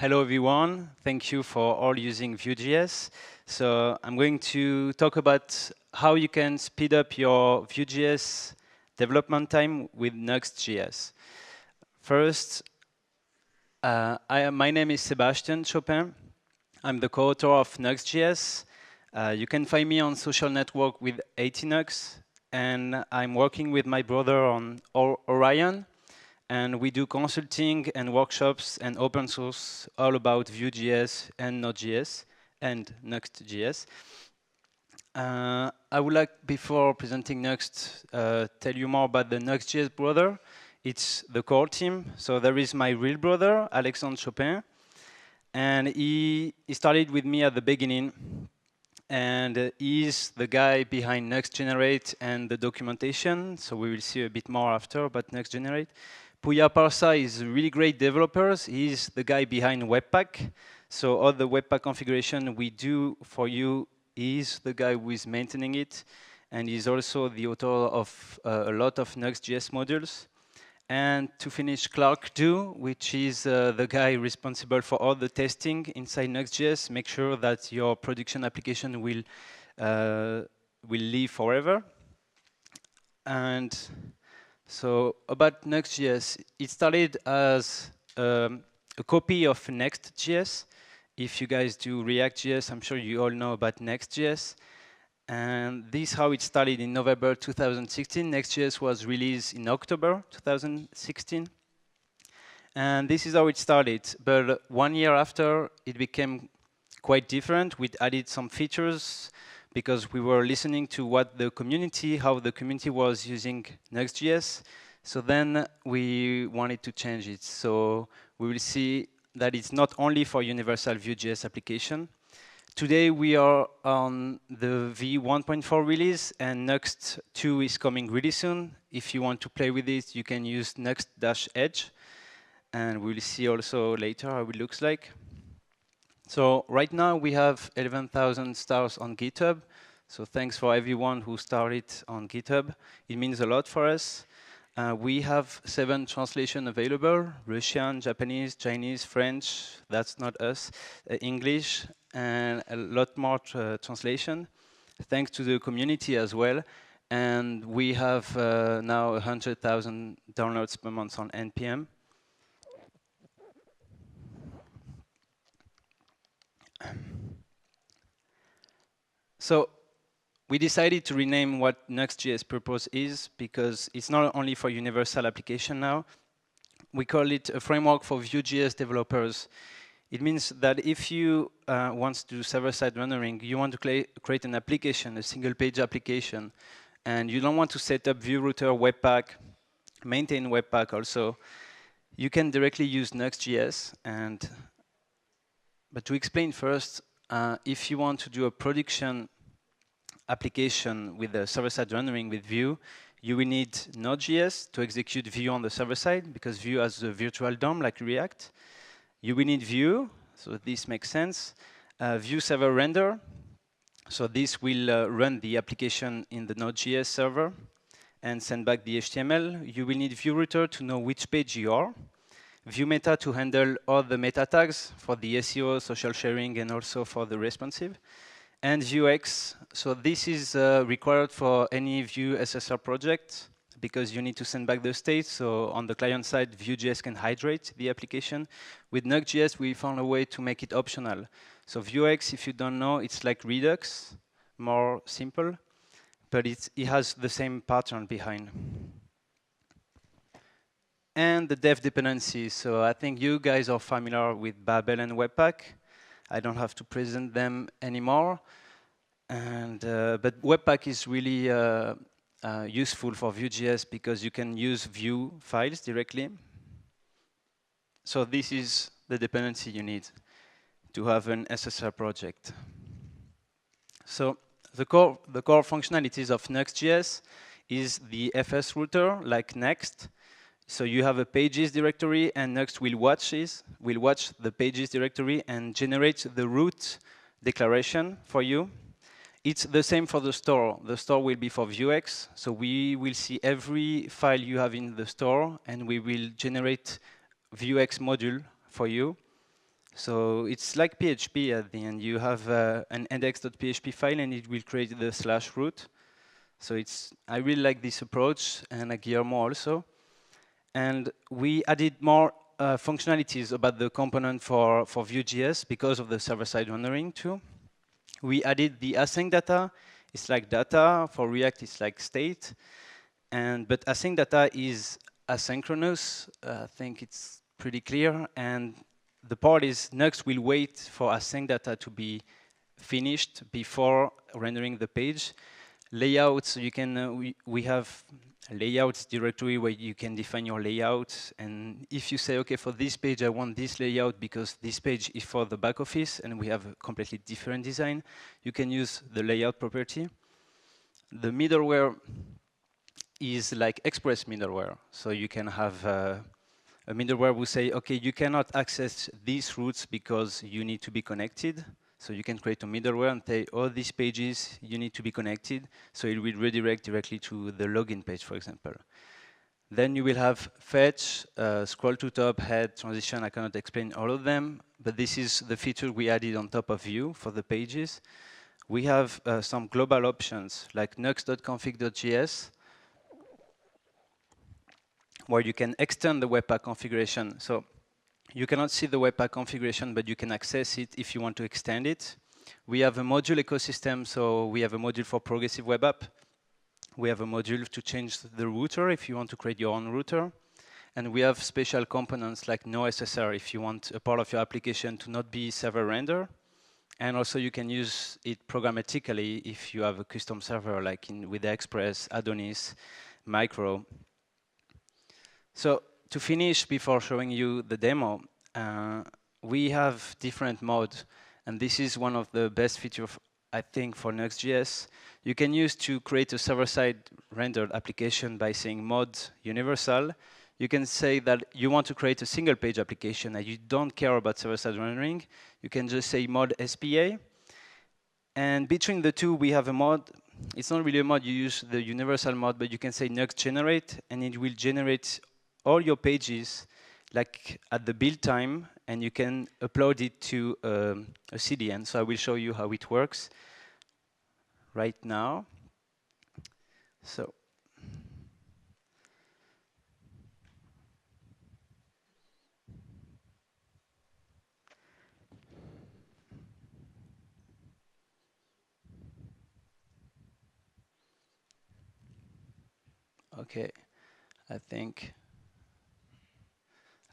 Hello everyone, thank you for all using Vue.js. So I'm going to talk about how you can speed up your Vue.js development time with Nuxt.js. First, my name is Sebastien Chopin. I'm the co-author of Nuxt.js. You can find me on social network with 80nux, and I'm working with my brother on Orion. And we do consulting and workshops and open source all about Vue.js and Node.js and Nuxt.js. I would like, before presenting Nuxt, tell you more about the Nuxt.js brother. It's the core team. So there is my real brother, Sebastien Chopin. And he started with me at the beginning. And he's the guy behind Nuxt.generate and the documentation. So we will see a bit more after about Nuxt.generate. Puya Parsa is really great developers. He's the guy behind Webpack. So all the Webpack configuration we do for you, he's the guy who is maintaining it. And he's also the author of a lot of Nuxt.js modules. And to finish, Clark Do, which is the guy responsible for all the testing inside Nuxt.js. Make sure that your production application will live forever. And so about Nuxt.js, it started as a copy of Next.js. If you guys do React.js, I'm sure you all know about Next.js. And this is how it started in November 2016. Next.js was released in October 2016. And this is how it started. But 1 year after, it became quite different. We added some features because we were listening to what the community, how the community was using Next.js. So then we wanted to change it. So we will see that it's not only for universal Vue.js application. Today we are on the V1.4 release, and Nuxt 2 is coming really soon. If you want to play with it, you can use Nuxt-Edge. And we'll see also later how it looks like. So right now we have 11,000 stars on GitHub. So thanks for everyone who started on GitHub. It means a lot for us. We have 7 translations available: Russian, Japanese, Chinese, French, that's not us, English, and a lot more translation, thanks to the community as well. And we have now 100,000 downloads per month on NPM. So we decided to rename what Nuxt.js purpose is because it's not only for universal application now. We call it a framework for Vue.js developers. It means that if you want to do server-side rendering, you want to create an application, a single-page application, and you don't want to set up Vue router, Webpack, maintain Webpack also, you can directly use Nuxt.js. But to explain first, if you want to do a production application with the server-side rendering with Vue, you will need Node.js to execute Vue on the server side, because Vue has a virtual DOM like React. You will need Vue, so this makes sense. Vue server render, so this will run the application in the Node.js server and send back the HTML. You will need Vue router to know which page you are. Vue meta to handle all the meta tags for the SEO, social sharing, and also for the responsive. And Vuex, so this is required for any Vue SSR project because you need to send back the state. So on the client side, Vue.js can hydrate the application. With Nuxt.js, we found a way to make it optional. So Vuex, if you don't know, it's like Redux, more simple, but it has the same pattern behind. And the dev dependencies. So I think you guys are familiar with Babel and Webpack. I don't have to present them anymore. And but Webpack is really useful for Vue.js because you can use Vue files directly. So this is the dependency you need to have an SSR project. So the core functionalities of Nuxt.js is the FS router, like Next. So you have a pages directory, and Nuxt will watch the pages directory and generate the root declaration for you. It's the same for the store. The store will be for Vuex. So we will see every file you have in the store, and we will generate Vuex module for you. So it's like PHP at the end. You have an index.php file, and it will create the /root. So I really like this approach, and like Guillermo also. And we added more functionalities about the component for Vue.js because of the server-side rendering too. We added the async data. It's like data. For React, it's like state. But async data is asynchronous. I think it's pretty clear. And the part is Nuxt will wait for async data to be finished before rendering the page. Layouts, you can we have a layouts directory where you can define your layout. And if you say, okay, for this page, I want this layout because this page is for the back office and we have a completely different design, you can use the layout property. The middleware is like Express middleware. So you can have a middleware will say, okay, you cannot access these routes because you need to be connected. So you can create a middleware and say, all these pages, you need to be connected. So it will redirect directly to the login page, for example. Then you will have fetch, scroll to top, head, transition. I cannot explain all of them, but this is the feature we added on top of Vue for the pages. We have some global options like Nuxt.config.js, where you can extend the Webpack configuration. So you cannot see the Webpack configuration, but you can access it if you want to extend it. We have a module ecosystem, so we have a module for progressive web app. We have a module to change the router if you want to create your own router. And we have special components like no SSR if you want a part of your application to not be server render. And also you can use it programmatically if you have a custom server like with Express, Adonis, Micro. So to finish, before showing you the demo, we have different modes, and this is one of the best features, I think, for Nuxt.js. You can use to create a server-side rendered application by saying mod universal. You can say that you want to create a single-page application and you don't care about server-side rendering. You can just say mod SPA. And between the two, we have a mod. It's not really a mod, you use the universal mod, but you can say Nuxt generate, and it will generate all your pages like at the build time, and you can upload it to a CDN. So I will show you how it works right now. So okay,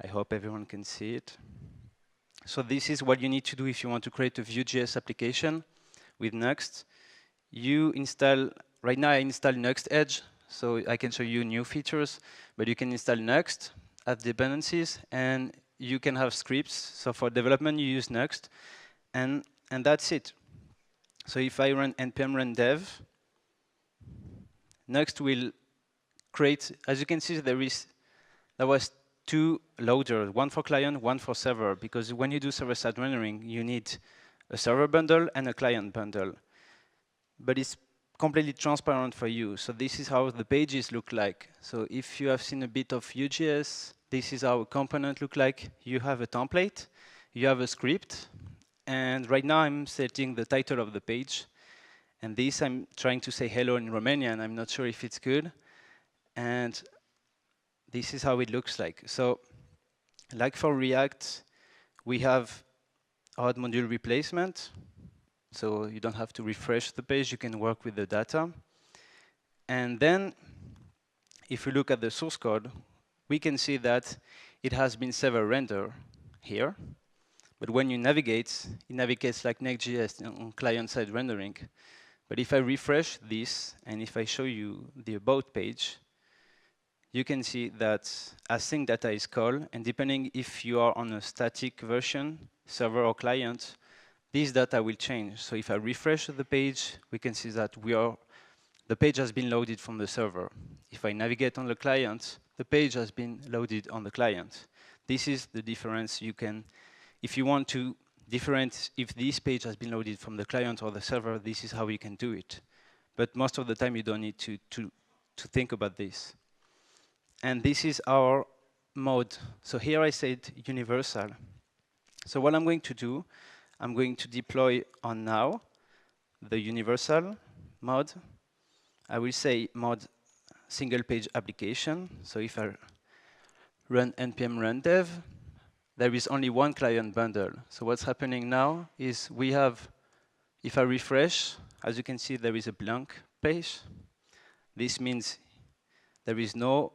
I hope everyone can see it. So this is what you need to do if you want to create a Vue.js application with Nuxt. You install, right now I install Nuxt Edge, so I can show you new features, but you can install Nuxt, add dependencies, and you can have scripts. So for development, you use Nuxt, and that's it. So if I run npm run dev, Nuxt will create, as you can see, there was two loaders, one for client, one for server, because when you do server-side rendering, you need a server bundle and a client bundle. But it's completely transparent for you. So this is how the pages look like. So if you have seen a bit of Vue.js, this is how a component look like. You have a template, you have a script, and right now I'm setting the title of the page. And this I'm trying to say hello in Romanian. I'm not sure if it's good. And this is how it looks like. So like for React, we have odd module replacement. So you don't have to refresh the page, you can work with the data. And then, if we look at the source code, we can see that it has been server render here. But when you navigate, it navigates like Next.js on client-side rendering. But if I refresh this, and if I show you the about page, you can see that async data is called, and depending if you are on a static version, server or client, this data will change. So if I refresh the page, we can see that the page has been loaded from the server. If I navigate on the client, the page has been loaded on the client. This is the difference you can, if you want to differentiate if this page has been loaded from the client or the server, this is how you can do it. But most of the time, you don't need to think about this. And this is our mode. So here I said universal. So what I'm going to do, I'm going to deploy on now the universal mod. I will say mod single page application. So if I run npm run dev, there is only one client bundle. So what's happening now is we have, if I refresh, as you can see, there is a blank page. This means there is no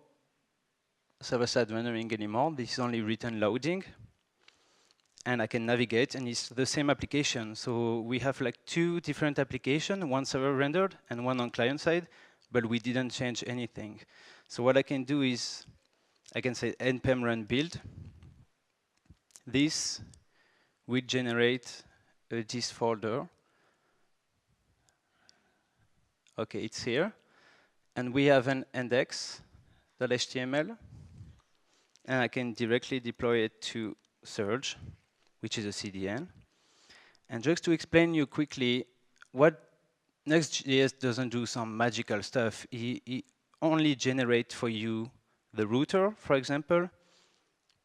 server-side rendering anymore. This is only written loading. And I can navigate, and it's the same application. So we have like two different applications, one server rendered and one on client side, but we didn't change anything. So what I can do is, I can say npm run build. This will generate this folder. Okay, it's here. And we have an index.html. And I can directly deploy it to Surge, which is a CDN. And just to explain you quickly, what Nuxt.js doesn't do some magical stuff. It only generates for you the router, for example.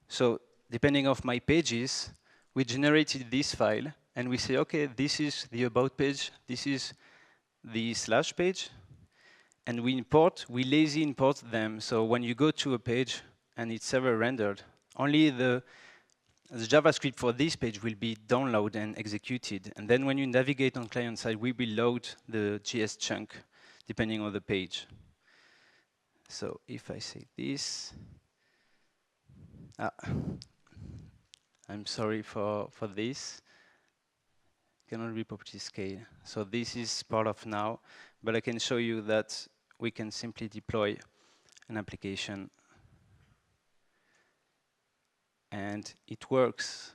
So depending on my pages, we generated this file, and we say, okay, this is the about page, this is the slash page, and we lazy import them. So when you go to a page and it's server rendered, only the JavaScript for this page will be downloaded and executed. And then when you navigate on client side, we will load the JS chunk depending on the page. So if I say this, I'm sorry for this. Cannot be property scale. So this is part of now, but I can show you that we can simply deploy an application and it works.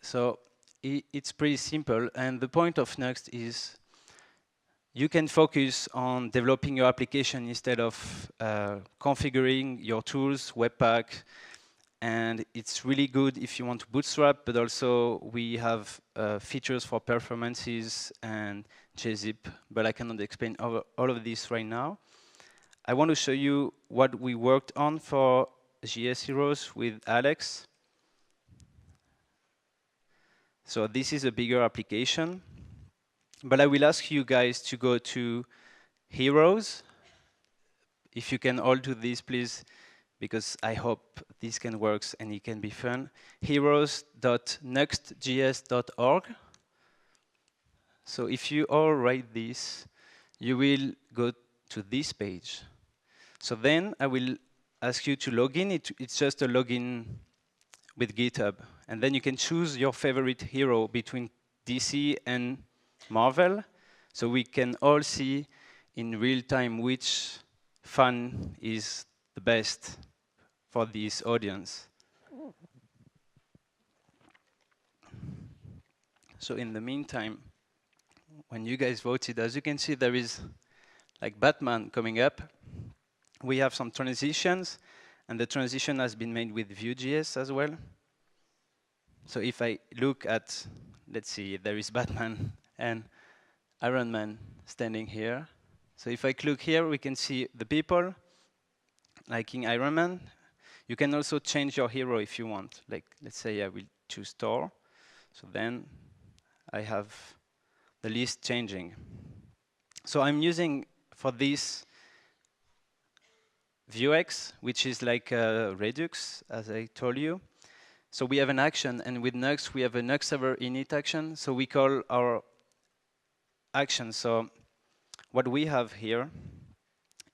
So it's pretty simple, and the point of Nuxt is you can focus on developing your application instead of configuring your tools, Webpack, and it's really good if you want to bootstrap, but also we have features for performances and gzip, but I cannot explain all of this right now. I want to show you what we worked on for JSHeroes with Alex. So this is a bigger application, but I will ask you guys to go to Heroes. If you can all do this, please, because I hope this can work and it can be fun. Heroes.nuxt.js.org. So if you all write this, you will go to this page. So then I will ask you to log in. It's just a login with GitHub. And then you can choose your favorite hero between DC and Marvel. So we can all see in real time which fan is the best for this audience. So in the meantime, when you guys voted, as you can see, there is like Batman coming up. We have some transitions, and the transition has been made with Vue.js as well. So if I look at, let's see, there is Batman and Iron Man standing here. So if I click here, we can see the people, like in Iron Man. You can also change your hero if you want. Like, let's say I will choose Thor. So then I have the list changing. So I'm using for this Vuex, which is like a Redux, as I told you. So we have an action, and with Nuxt, we have a Nuxt server init action. So we call our action. So what we have here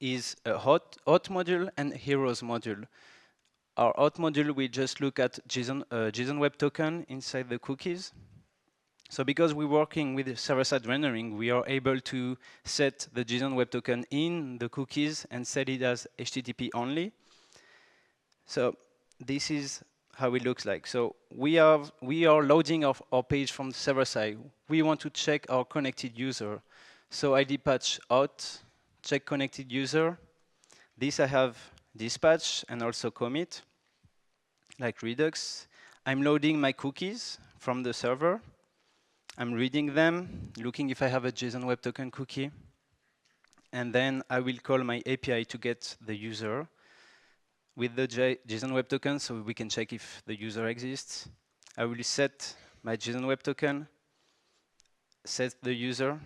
is a hot module and heroes module. Our hot module, we just look at JSON Web Token inside the cookies. So because we're working with server-side rendering, we are able to set the JSON Web Token in the cookies and set it as HTTP only. So this is how it looks like. So we are loading our page from the server side. We want to check our connected user. So ID patch out, check connected user. This I have dispatch and also commit, like Redux. I'm loading my cookies from the server. I'm reading them, looking if I have a JSON Web Token cookie. And then I will call my API to get the user with the JSON Web Token, so we can check if the user exists. I will set my JSON Web Token, set the user.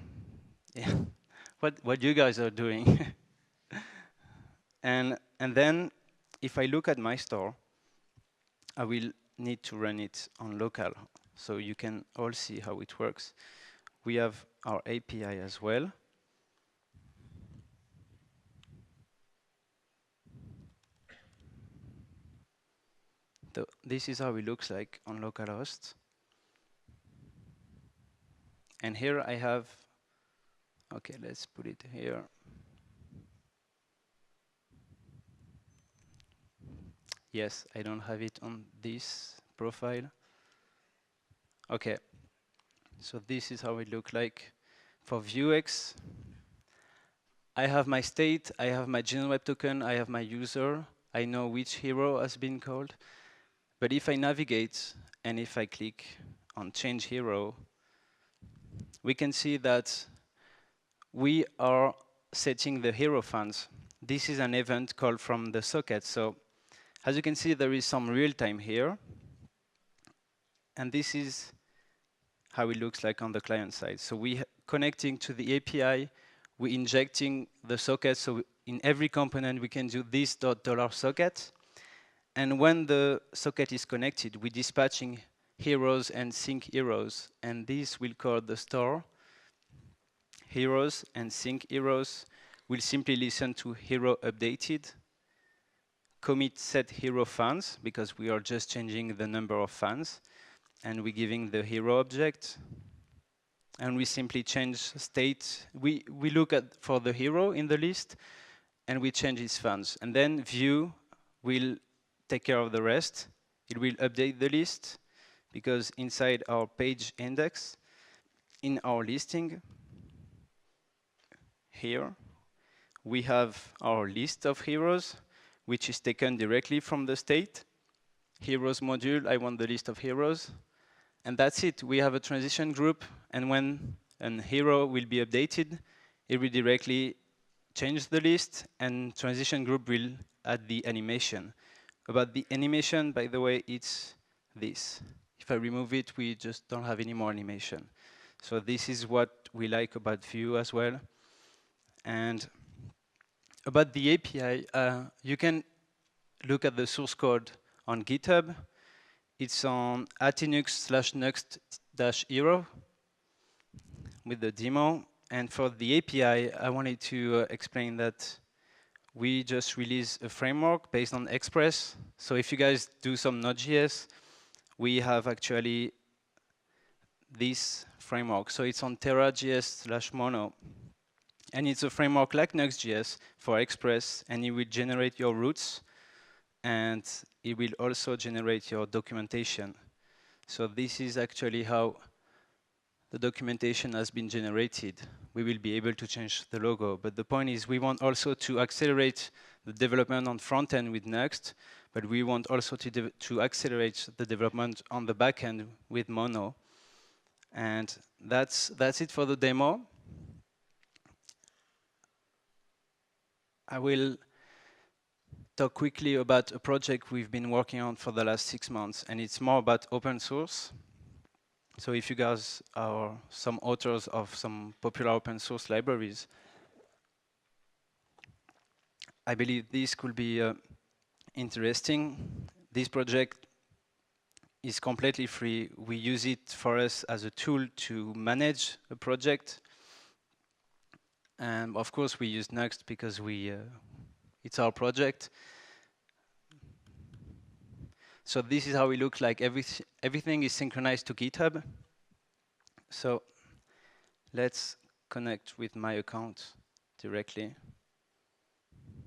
Yeah. What you guys are doing. and then if I look at my store, I will need to run it on local, so you can all see how it works. We have our API as well. So this is how it looks like on localhost. And here I have, okay, let's put it here. Yes, I don't have it on this profile. Okay, so this is how it looks like for Vuex. I have my state, I have my JSON Web Token, I have my user. I know which hero has been called. But if I navigate and if I click on change hero, we can see that we are setting the hero funds. This is an event called from the socket. So as you can see, there is some real time here. And this is how it looks like on the client side. So we connecting to the API, we injecting the socket. So in every component, we can do this $socket. And when the socket is connected, we're dispatching heroes and sync heroes. And this will call the store. Heroes and sync heroes will simply listen to hero updated, commit set hero fans, because we are just changing the number of fans, and we're giving the hero object. And we simply change state. We look at for the hero in the list, and we change its fans. And then Vue will take care of the rest. It will update the list, because inside our page index, in our listing, here, we have our list of heroes, which is taken directly from the state. Heroes module, I want the list of heroes. And that's it. We have a transition group, and when a hero will be updated, it will directly change the list, and transition group will add the animation. About the animation, by the way, it's this. If I remove it, we just don't have any more animation. So this is what we like about Vue as well. And about the API, you can look at the source code on GitHub. It's on @linux/nuxt-hero with the demo. And for the API, I wanted to explain that we just released a framework based on Express. So if you guys do some Node.js, we have actually this framework. So it's on Terra.js/mono. And it's a framework like Nuxt.js for Express, and it will generate your routes, and it will also generate your documentation. So this is actually how the documentation has been generated. We will be able to change the logo, but the point is we want also to accelerate the development on front end with Nuxt, but we want also to accelerate the development on the back end with Mono. And that's it for the demo. I will talk quickly about a project we've been working on for the last 6 months, and it's more about open source. So if you guys are some authors of some popular open source libraries, I believe this could be interesting. This project is completely free. We use it for us as a tool to manage a project. And of course, we use Nuxt because it's our project. So this is how it looks like. Everything is synchronized to GitHub. So let's connect with my account directly.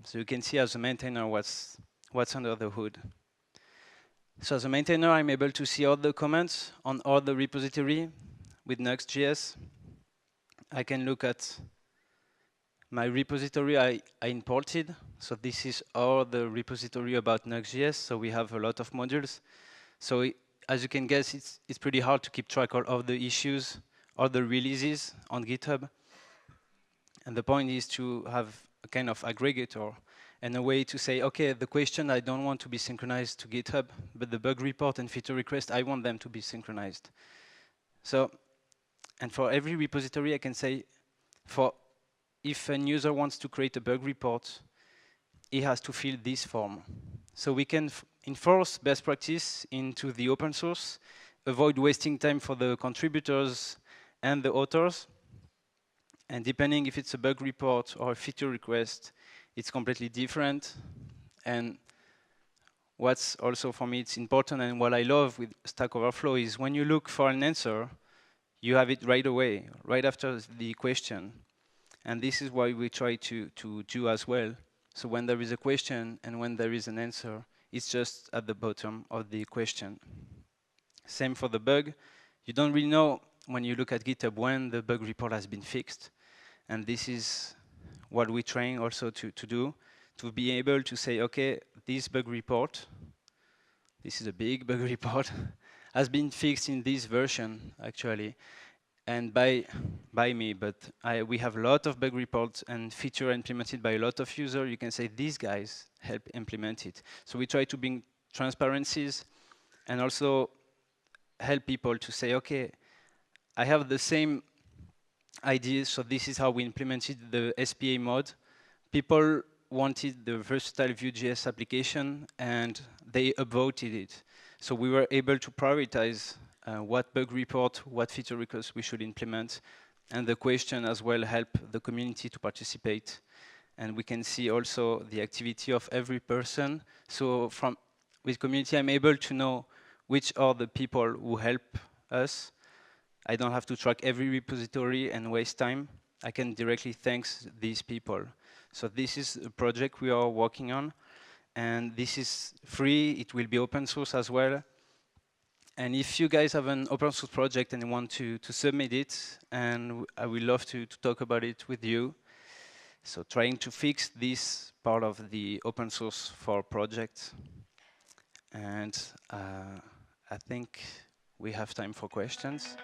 So you can see as a maintainer what's under the hood. So as a maintainer, I'm able to see all the comments on all the repository with Nuxt.js. I can look at my repository I imported. So this is all the repository about Nuxt.js. So we have a lot of modules. So as you can guess, it's pretty hard to keep track of the issues, all the releases on GitHub. And the point is to have a kind of aggregator. and a way to say, okay, the question I don't want to be synchronized to GitHub, but the bug report and feature request, I want them to be synchronized. So, and for every repository, I can say, if a user wants to create a bug report, he has to fill this form. So we can enforce best practice into the open source, avoid wasting time for the contributors and the authors. And depending if it's a bug report or a feature request, it's completely different. And what's also for me, it's important, and what I love with Stack Overflow is when you look for an answer, you have it right away, right after the question. And this is why we try to do as well. So when there is a question and when there is an answer, it's just at the bottom of the question. Same for the bug. You don't really know when you look at GitHub when the bug report has been fixed. And this is what we're trying also to do, to be able to say, okay, this bug report, this is a big bug report, has been fixed in this version, actually. And by me, but we have a lot of bug reports and feature implemented by a lot of users. You can say these guys help implement it. So we try to bring transparencies and also help people to say, okay, I have the same ideas, so this is how we implemented the SPA mod. People wanted the versatile Vue.js application, and they upvoted it. So we were able to prioritize what bug report, what feature requests we should implement, and the question as well help the community to participate. And we can see also the activity of every person. So with community, I'm able to know which are the people who help us. I don't have to track every repository and waste time. I can directly thank these people. So this is a project we are working on, and this is free. It will be open source as well. And if you guys have an open source project and you want to submit it, and I would love to talk about it with you. So trying to fix this part of the open source for projects. And I think we have time for questions.